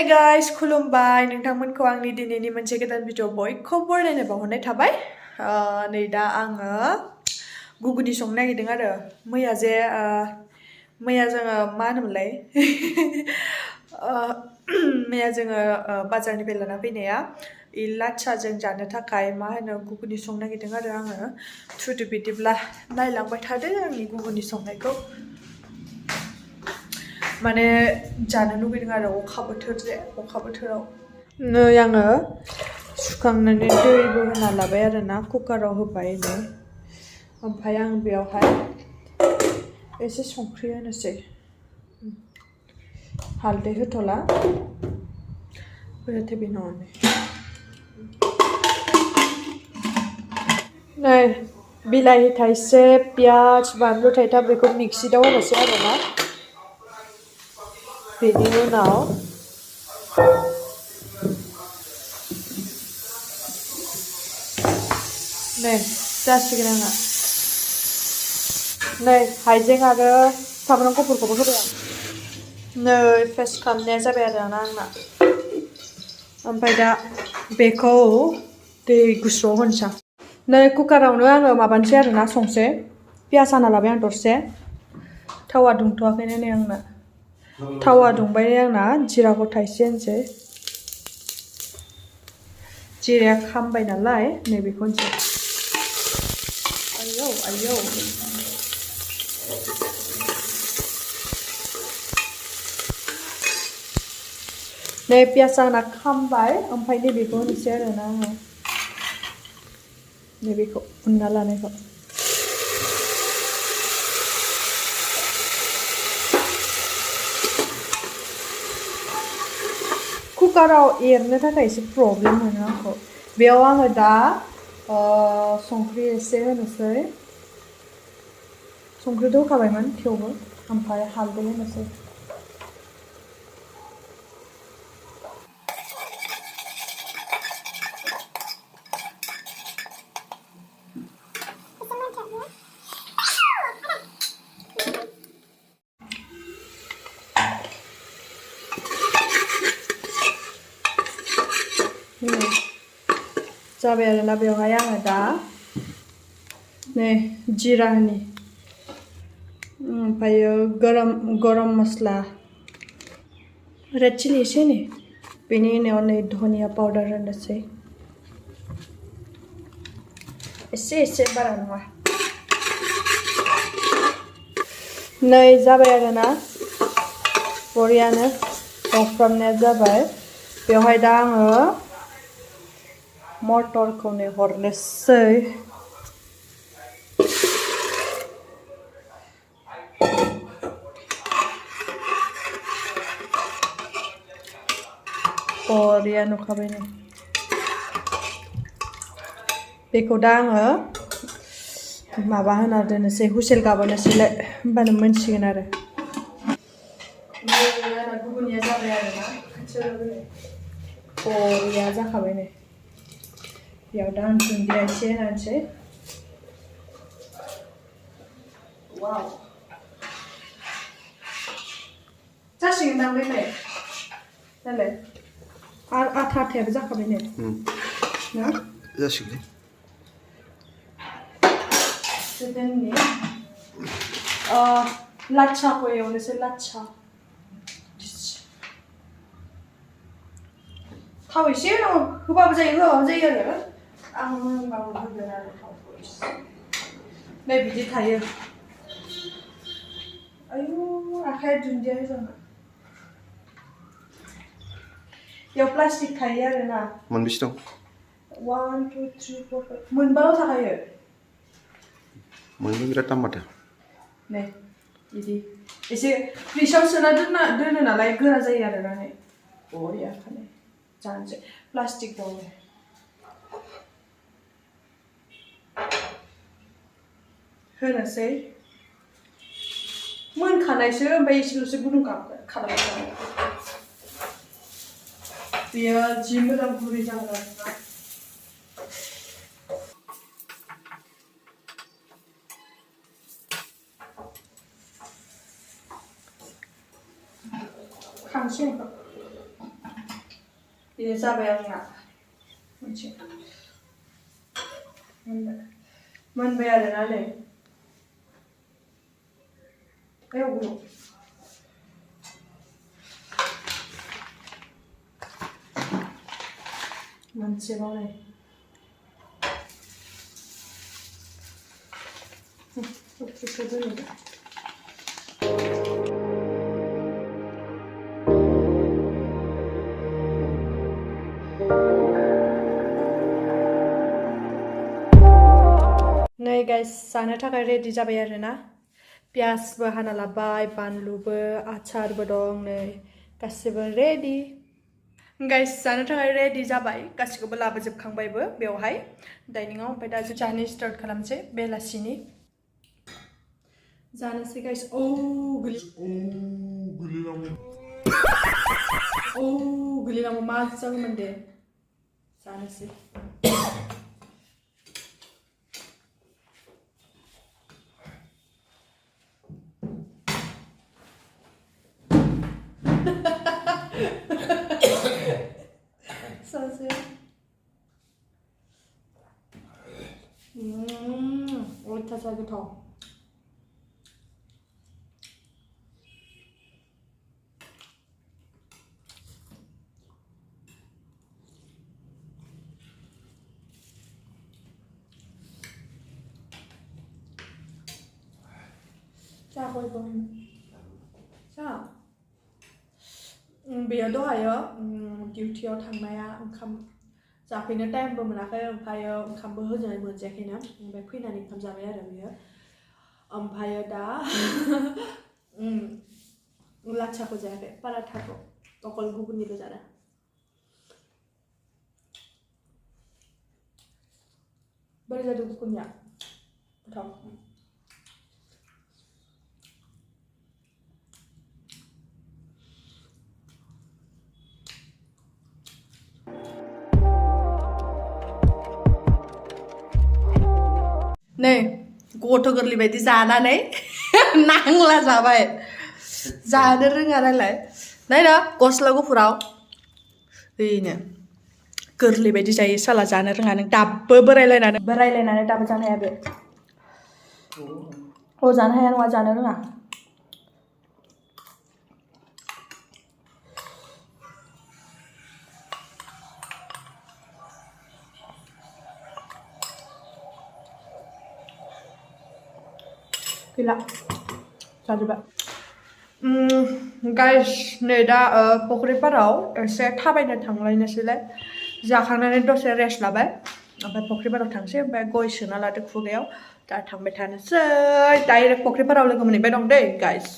Hey guys, खुलुमबाय नोंथांमोनखौ आंनि दिनैनि मोनसे गोदान भिडिअ बयखौबो बरायनो बावहरनाय थाबाय। नै दा आङो गुगुनि संनो नागिरदों आरो मैया जोङो मा होनोमोनलाय मैया जोङो बाजारनिफ्राय लाना फैनाया लाच्छाजों जानो थाखाय मा होनो गुगुनि संनो नागिरदों आरो आङो थुदो बिदिब्ला नायलांबाय थादो आंनि गुगुनि संनायखौ। माने जानो लुगैदों आरो अखा बोथोराव नै आङो सुखांनानै दैबो होना लाबाय आरो ना कुकाराव होबाय नै ओमफ्राय आं बेयावहाय एसे संख्रि होनोसै हालदै होथ'ला नै बिलाहि थाइसे पियाज बानलु थाइथाम बेखौ मिक्सिआव होनोसै आरो ना बेनि उनाव नै जासिगोन आंहा नै हाइजें आरो सामब्राम गुफुरखौबो होबाय आं नै पेस्ट खालामनाया जाबाय आरो आंना ओमफ्राय दा बेखौ दै गुसुआव होनोसै नै कुकारावनो आङो माबानोसै आरो ना संसै पियाज हाना लाबाय आं दरसे थावा दुंथ'वाखैनो नै आंना थावा दुंबाय आंना जिराखौ थाइसे होनसै जिराया खामबाय नालाय नैबेखौ होनसै आयौ नै पियाज आंना खामबाय ओमफ्राय नैबेखौ होनोसै आरो ना आङो नैबेखौ उनना लानायखौ कुकाराव एरनो थाखाय एसे प्रब्लेम मोनो आंखौ बेयाव आङो दा संख्रि एसे होनोसै संख्रिथ' होखाबायमोन थेवबो ओमफ्राय हालदै होनोसै जाबाय आरोना बेवहाय आङो दा नै जिरा होनि ओमफ्रायो गरम मस्ला रेड चिली एसे होनि बेनि उनाव नै धनिया पाउडार होनोसै एसे बारा नङा नै जाबाय आरोना बरियानो एवफ्रामनाया जाबाय बेवहाय दा आङो मटरखौ नै हरनोसै बरिया नुखाबाय नै बेखौ दा आङो माबा होना दोननोसै हुइसेल गाबहोनोसैलाय होमबानो मोनसिगोन आरो गुगुनिया जाबाय आरोना बरिया जाखाबाय नै बेयाव दा आं दुन्दिया एसे होनोसै वाव जासिगोन दां बे नै नालाय आरो आथायाबो जाखाबाय नै ना जासिगोन जोंनि लाच्छाखौ एवनोसै लाच्छा थाव एसे होबाबो जायो होआबाबो जायो आरो आं होनबाबो होगोन आरो थावखौ एसे नै बिदि थायो आयु आखाया दुन्दिया होजाना बेयाव प्लास्टिक थायो आरोना मोनबेसे दं 1 2 3 4 5 मोनबाल' थाखायो मोनबा बिराद दाम माथो नै बिदि एसे फ्रिजआव सोना दोनो नालाय गोरा जायो आरोना नै बरिया खालाय जानोसै प्लास्टिक दं होनोसै मोनखानायसो ओमफ्राय एसेल'सो गुदुं खालामनांगौ बेयो जि मोजां गुरै जागोन आरोना खांसै बेयो जाबाय आंना मोनसे मोनबाय आरोना नै मोनसेबाव नै नै गाइस जानो थाखाय रेडि जाबाय आरोना पियासबो हाना लाबाय बानलुबो आचारबो दं नै गासिबो रेडि गाइस जानो थाखाय रेडि जाबाय गासिखौबो लाबोजोबखांबायबो बेवहाय डाइनिंआव ओमफ्राय दा जानो स्टार्ट खालामसै बेलासिनि जानोसै गाइस गोलैलाङो मा जागौमोन दे जानोसै अयथासार गोथाव बेयो दहायो डिउटियाव थांनाया ओंखाम जाफैनो टाइमबो मोनाखै ओमफ्रायो ओंखामबो होजोंहाय मोनजायाखैना ओमफ्राय फैनानै ओंखाम जाबाय आरो बेयो ओमफ्रायो दा लाच्छाखौ जायाखै पाराथाखौ अकल गुगुनिल' जादों बोरै जादों गुगुनिया गोथाव नै गथ' गोरलै बायदि जानानै नांला जाबाय जानो रोङा नालाय नायना गस्ला गुफुराव ओइनो गोरलै बायदि जायो साला जानो रोङा नों दाबो बोरायलायनानै दाबो जानो हाया बे जानो हाया नङा जानो रोङा गैला जाजोबबाय गाइस नै दा फुख्रिपाराव एसे थाबायनो थांलायनोसैलाय जाखांनानै दसे रेस्ट लाबाय ओमफ्राय फुख्रिपाराव थांसै ओमफ्राय गय सोना लादो खुगायाव दा थांबाय थानोसै डाइरेक्ट फुख्रिपाराव लोगो मोनहैबाय दं दै गाइस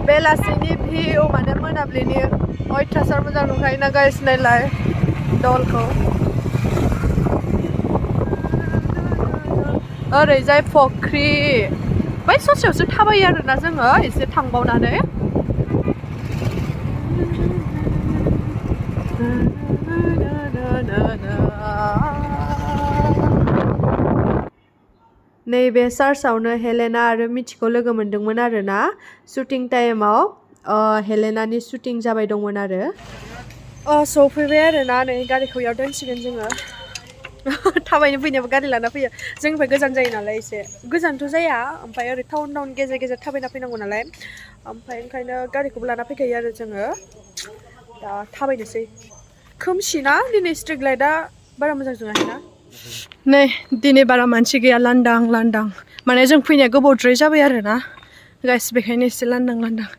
बेलासिनि भिउ माने मोनाबिलिनि अयथासार मोजां नुखायोना गाइस नायलाय दलखौ ओरैजाय फुख्रि बै ससेयावसो थाबायो आरोना जोङो एसे थांबावनानै नैबे चार्चआवनो हेलेना आरो मिथिखौ लोगो मोनदोंमोन आरोना शुटिं टाइमाव हेलेनानि शुटिं जाबाय दंमोन आरो सफैबाय आरोना नै गारिखौ इयाव दोनसिगोन जोङो थाबायनो फैनायाबो गारि लाना फैयो जोंनिफ्राय गोजान जायो नालाय एसे गोजानथ' जाया ओमफ्राय ओरै टाउन गेजेर गेजेर थाबायना फैनांगौ नालाय ओमफ्राय ओंखायनो गारिखौबो लाना फैखायो आरो जोङो दा थाबायनोसै खोमसिना दिनै स्ट्रिट लाइटआ बारा मोजां जोङाखैना नै दिनै बारा मानसि गैया लांदां लांदां माने जों फैनाया गोबावद्राय जाबाय आरोना गाइस बेखायनो एसे लांदां लांदां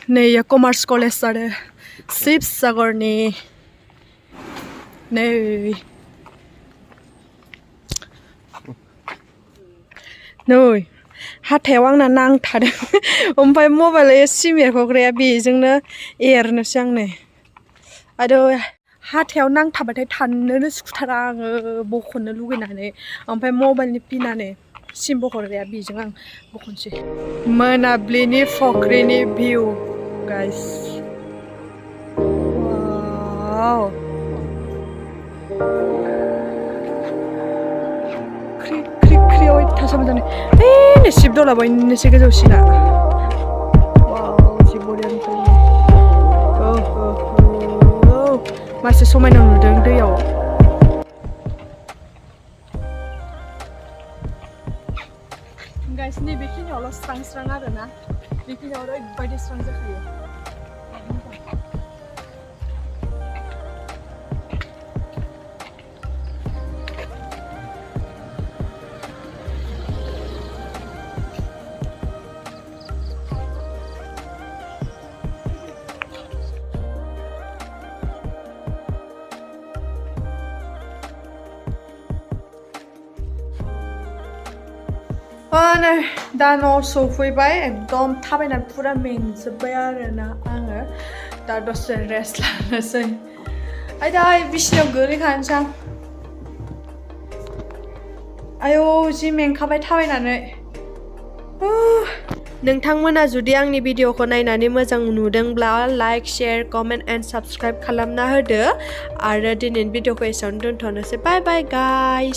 नै कमार्स कलेज आरो शिबसागरनि नै नै हाथायाव आंना नांथादों ओमफ्राय मबाइला सिम एरख'ग्राया बेजोंनो एरनोसै आं नै आरो हाथायाव नांथाबाथाय थानोनो सुखुथारा आङो बख'नो लुगैनानै ओमफ्राय मबाइलनि पिनानै सिम बख'ग्राया बेजों आं बख'नोसै मोनाबिलिनि फुख्रिनि भिउ गाइस वाव अयथासार मोजां नै शिब दला बयनिसै गोजौसिना वाव जि बरिया नुखायो मासे समायना नुदों दैयाव गाइस नै बेखिनियावल' स्रां स्रां आरोना बेखिनियाव ओरैबायदि स्रां जाखायो नै दा न'आव सफैबाय एकदम थाबायनानै फुरा मेंजोब्बाय आरोना आङो दा दसे रेस्ट लानोसै दा बिसिनायाव गोलैखानोसै आं आयौ जि मेंखाबाय थाबायनानै नोंथांमोना जुदि आंनि भिडिअखौ नायनानै मोजां नुदोंब्ला like share comment and subscribe खालामना होदो आरो दिनैनि भिडिअखौ एसेयावनो दोनथ'नोसै बाय बाय गाइस